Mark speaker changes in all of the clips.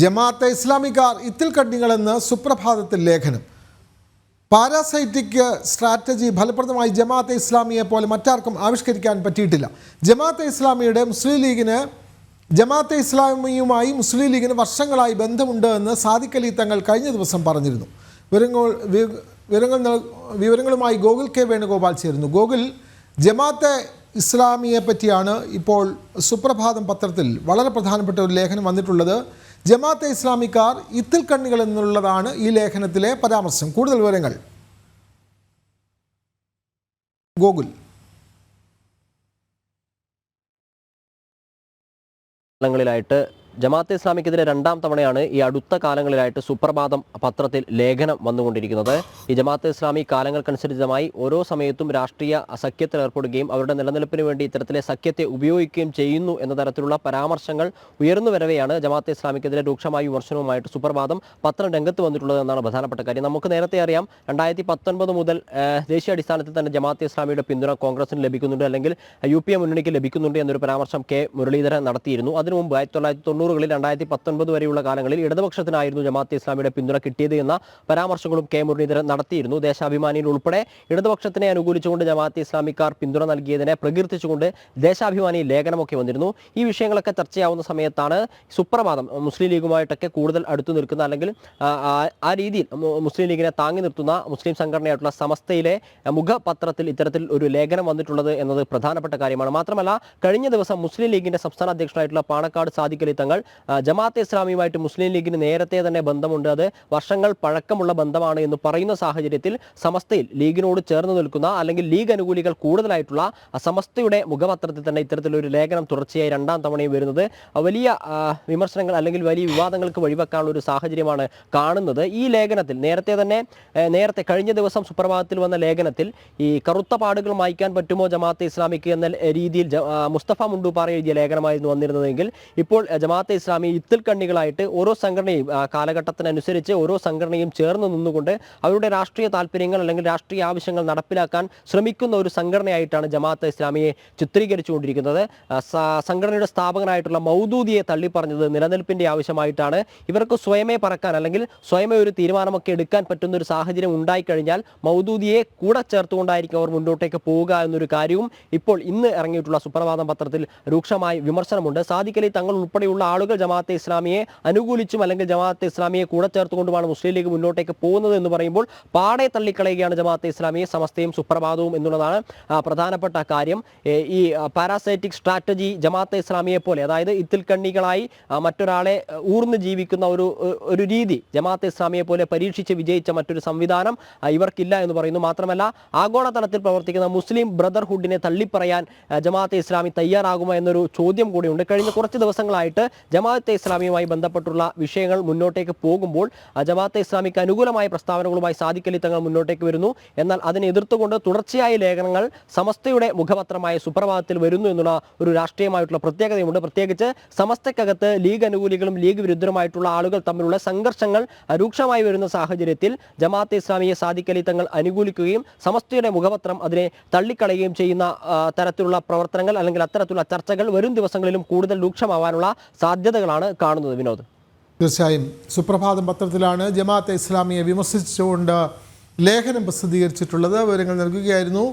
Speaker 1: ജമാഅത്തെ ഇസ്ലാമിക്കാർ ഇത്തിൽ കണ്ണികളെന്ന് സുപ്രഭാതത്തിൽ ലേഖനം. Parasitic strategy ഫലപ്രദമായി ജമാഅത്തെ ഇസ്ലാമിയെ പോലെ മറ്റാർക്കും ആവിഷ്കരിക്കാൻ പറ്റിയിട്ടില്ല. ജമാഅത്തെ ഇസ്ലാമിയുമായി മുസ്ലിം ലീഗിന് വർഷങ്ങളായി ബന്ധമുണ്ട് എന്ന് സാദിഖ് അലി തങ്ങൾ കഴിഞ്ഞ ദിവസം പറഞ്ഞിരുന്നു. വിവരങ്ങളുമായി ഗോകുൽ കെ വേണുഗോപാൽ ചേരുന്നു. ഗോകുൽ, ജമാഅത്തെ ഇസ്ലാമിയെ പറ്റിയാണ് ഇപ്പോൾ സുപ്രഭാതം പത്രത്തിൽ വളരെ പ്രധാനപ്പെട്ട ഒരു ലേഖനം വന്നിട്ടുള്ളത്. ജമാഅത്തെ ഇസ്ലാമിക്കാർ ഇത്തിൽ കണ്ണികൾ എന്നുള്ളതാണ് ഈ ലേഖനത്തിലെ പരാമർശം. കൂടുതൽ വിവരങ്ങൾ ഗോകുൽ.
Speaker 2: ായിട്ട് ജമാഅത്തെ ഇസ്ലാമിക്കെതിരെ രണ്ടാം തവണയാണ് ഈ അടുത്ത കാലങ്ങളിലായിട്ട് സുപ്രഭാതം പത്രത്തിൽ ലേഖനം വന്നുകൊണ്ടിരിക്കുന്നത്. ഈ ജമാഅത്തെ ഇസ്ലാമി കാലങ്ങൾക്കനുസരിതമായി ഓരോ സമയത്തും രാഷ്ട്രീയ സഖ്യത്തിൽ ഏർപ്പെടുകയും അവരുടെ നിലനിൽപ്പിന് വേണ്ടി ഇത്തരത്തിലെ സഖ്യത്തെ ഉപയോഗിക്കുകയും ചെയ്യുന്നു എന്ന തരത്തിലുള്ള പരാമർശങ്ങൾ ഉയർന്നു വരവെയാണ് ജമാഅത്തെ ഇസ്ലാമിക്കെതിരെ രൂക്ഷമായ വിമർശനവുമായിട്ട് സുപ്രഭാതം പത്രം രംഗത്ത് വന്നിട്ടുള്ളത് എന്നാണ് പ്രധാനപ്പെട്ട കാര്യം. നമുക്ക് നേരത്തെ അറിയാം, 2019 മുതൽ ദേശീയ അടിസ്ഥാനത്തിൽ തന്നെ ജമാഅത്തെ ഇസ്ലാമിയുടെ പിന്തുണ കോൺഗ്രസിന് ലഭിക്കുന്നുണ്ട്, അല്ലെങ്കിൽ UPA മുന്നണിക്ക് ലഭിക്കുന്നുണ്ട് എന്നൊരു പരാമർശം കെ മുരളീധരൻ നടത്തിയിരുന്നു. അതിനു മുമ്പ് 1990 2019 വരെയുള്ള കാലങ്ങളിൽ ഇടതുപക്ഷത്തിനായിരുന്നു ജമാഅത്തെ ഇസ്ലാമിയുടെ പിന്തുണ കിട്ടിയത് എന്ന പരാമർശങ്ങളും കെ മുരളീധരൻ നടത്തിയിരുന്നു. ദേശാഭിമാനിയിൽ ഉൾപ്പെടെ ഇടതുപക്ഷത്തിനെ അനുകൂലിച്ചുകൊണ്ട് ജമാഅത്തെ ഇസ്ലാമിക്കാർ പിന്തുണ നൽകിയതിനെ പ്രകീർത്തിച്ചുകൊണ്ട് ദേശാഭിമാനി ലേഖനമൊക്കെ വന്നിരുന്നു. ഈ വിഷയങ്ങളൊക്കെ ചർച്ചയാവുന്ന സമയത്താണ് സുപ്രഭാതം മുസ്ലിം ലീഗുമായിട്ടൊക്കെ കൂടുതൽ അടുത്തു നിൽക്കുന്ന, അല്ലെങ്കിൽ ആ രീതിയിൽ മുസ്ലിം ലീഗിനെ താങ്ങി നിർത്തുന്ന മുസ്ലിം സംഘടനയായിട്ടുള്ള സമസ്തയിലെ മുഖപത്രത്തിൽ ഇത്തരത്തിൽ ഒരു ലേഖനം വന്നിട്ടുള്ളത് എന്നത് പ്രധാനപ്പെട്ട കാര്യമാണ്. മാത്രമല്ല, കഴിഞ്ഞ ദിവസം മുസ്ലിം ലീഗിന്റെ സംസ്ഥാന അധ്യക്ഷനായിട്ടുള്ള പാണക്കാട് സാദിഖ് അലി തങ്ങൾ ജമാഅത്തെ ഇസ്ലാമിയുമായിട്ട് മുസ്ലിം ലീഗിന് നേരത്തെ തന്നെ ബന്ധമുണ്ട്, അത് വർഷങ്ങൾ പഴക്കമുള്ള ബന്ധമാണ് എന്ന് പറയുന്ന സാഹചര്യത്തിൽ സമസ്തയിൽ ലീഗിനോട് ചേർന്ന് നിൽക്കുന്ന, അല്ലെങ്കിൽ ലീഗ് അനുകൂലികൾ കൂടുതലായിട്ടുള്ള സമസ്തയുടെ മുഖപത്രത്തിൽ തന്നെ ഇത്തരത്തിലൊരു ലേഖനം തുടർച്ചയായി രണ്ടാം തവണയും വരുന്നത് വലിയ വിമർശനങ്ങൾ അല്ലെങ്കിൽ വലിയ വിവാദങ്ങൾക്ക് വഴിവെക്കാനുള്ള ഒരു സാഹചര്യമാണ് കാണുന്നത്. ഈ ലേഖനത്തിൽ നേരത്തെ കഴിഞ്ഞ ദിവസം സുപ്രഭാതത്തിൽ വന്ന ലേഖനത്തിൽ ഈ കറുത്ത പാടുകൾ മായ്ക്കാൻ പറ്റുമോ ജമാഅത്തെ ഇസ്ലാമിക്ക് എന്ന രീതിയിൽ മുസ്തഫ മുണ്ടൂപ്പാറ എഴുതിയ ലേഖനമായിരുന്നു വന്നിരുന്നതെങ്കിൽ ഇപ്പോൾ ജമാഅത്തെ ഇസ്ലാമി ഇത്തിൽ കണ്ണികളായിട്ട് ഓരോ സംഘടനയും കാലഘട്ടത്തിനനുസരിച്ച് ഓരോ സംഘടനയും ചേർന്ന് നിന്നുകൊണ്ട് അവരുടെ രാഷ്ട്രീയ താല്പര്യങ്ങൾ അല്ലെങ്കിൽ രാഷ്ട്രീയ ആവശ്യങ്ങൾ നടപ്പിലാക്കാൻ ശ്രമിക്കുന്ന ഒരു സംഘടനയായിട്ടാണ് ജമാഅത്തെ ഇസ്ലാമിയെ ചിത്രീകരിച്ചുകൊണ്ടിരിക്കുന്നത്. സംഘടനയുടെ സ്ഥാപകനായിട്ടുള്ള മൗദൂദിയെ തള്ളിപ്പറഞ്ഞത് നിലനിൽപ്പിന്റെ ആവശ്യമായിട്ടാണ്. ഇവർക്ക് സ്വയമേ പറക്കാൻ അല്ലെങ്കിൽ സ്വയമേ ഒരു തീരുമാനമൊക്കെ എടുക്കാൻ പറ്റുന്ന ഒരു സാഹചര്യം ഉണ്ടായിക്കഴിഞ്ഞാൽ മൗദൂദിയെ കൂടെ ചേർത്തുകൊണ്ടായിരിക്കും അവർ മുന്നോട്ടേക്ക് പോവുക എന്നൊരു കാര്യവും ഇപ്പോൾ ഇന്ന് ഇറങ്ങിയിട്ടുള്ള സുപ്രഭാതം പത്രത്തിൽ രൂക്ഷമായി വിമർശനമുണ്ട്. സാദിഖ് അലി തങ്ങൾ ഉൾപ്പെടെയുള്ള ആളുകൾ ജമാഅത്തെ ഇസ്ലാമിയെ അനുകൂലിച്ചും അല്ലെങ്കിൽ ജമാഅത്തെ ഇസ്ലാമിയെ കൂടെ ചേർത്തുകൊണ്ടുമാണ് മുസ്ലിം ലീഗ് മുന്നോട്ടേക്ക് പോകുന്നത് എന്ന് പറയുമ്പോൾ പാടെ തള്ളിക്കളയുകയാണ് ജമാഅത്തെ ഇസ്ലാമിയെ സമസ്തയും സുപ്രഭാതവും എന്നുള്ളതാണ് പ്രധാനപ്പെട്ട കാര്യം. ഈ പാരാസൈറ്റിക് സ്ട്രാറ്റജി ജമാഅത്തെ ഇസ്ലാമിയെ പോലെ, അതായത് ഇത്തിൽ കണ്ണികളായി മറ്റൊരാളെ ഊർന്ന് ജീവിക്കുന്ന ഒരു രീതി ജമാഅത്തെ ഇസ്ലാമിയെ പോലെ പരീക്ഷിച്ച് വിജയിച്ച മറ്റൊരു സംവിധാനം ഇവർക്കില്ല എന്ന് പറയുന്നു. മാത്രമല്ല, ആഗോളതലത്തിൽ പ്രവർത്തിക്കുന്ന മുസ്ലിം ബ്രദർഹുഡിനെ തള്ളിപ്പറയാൻ ജമാഅത്തെ ഇസ്ലാമി തയ്യാറാകുമോ എന്നൊരു ചോദ്യം കൂടിയുണ്ട്. കഴിഞ്ഞ കുറച്ച് ദിവസങ്ങളായിട്ട് ജമാഅത്തെ ഇസ്ലാമിയുമായി ബന്ധപ്പെട്ടുള്ള വിഷയങ്ങൾ മുന്നോട്ടേക്ക് പോകുമ്പോൾ ജമാഅത്തെ ഇസ്ലാമിക്ക് അനുകൂലമായ പ്രസ്താവനകളുമായി സാദിഖ് അലി തങ്ങൾ മുന്നോട്ടേക്ക് വരുന്നു. എന്നാൽ അതിനെ എതിർത്തുകൊണ്ട് തുടർച്ചയായ ലേഖനങ്ങൾ സമസ്തയുടെ മുഖപത്രമായ സുപ്രഭാതത്തിൽ വരുന്നു എന്നുള്ള ഒരു രാഷ്ട്രീയമായിട്ടുള്ള പ്രത്യേകതയുണ്ട്. പ്രത്യേകിച്ച് സമസ്തക്കകത്ത് ലീഗ് അനുകൂലികളും ലീഗ് വിരുദ്ധരുമായിട്ടുള്ള ആളുകൾ തമ്മിലുള്ള സംഘർഷങ്ങൾ രൂക്ഷമായി വരുന്ന സാഹചര്യത്തിൽ ജമാഅത്തെ ഇസ്ലാമിയെ സാദിഖ് അലി തങ്ങൾ അനുകൂലിക്കുകയും സമസ്തയുടെ മുഖപത്രം അതിനെ തള്ളിക്കളയുകയും ചെയ്യുന്ന തരത്തിലുള്ള പ്രവർത്തനങ്ങൾ അല്ലെങ്കിൽ അത്തരത്തിലുള്ള ചർച്ചകൾ വരും ദിവസങ്ങളിലും കൂടുതൽ രൂക്ഷമാവാനുള്ള സാധ്യതകളാണ് കാണുന്നത്. വിനോദ്,
Speaker 1: തീർച്ചയായും സുപ്രഭാതം പത്രത്തിലാണ് ജമാഅത്തെ ഇസ്ലാമിയെ വിമർശിച്ചുകൊണ്ട് ലേഖനം പ്രസിദ്ധീകരിച്ചിട്ടുള്ളത്. വിവരങ്ങൾ നൽകുകയായിരുന്നു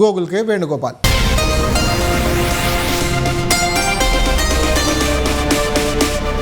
Speaker 1: ഗോകുൽ കെ വേണുഗോപാൽ.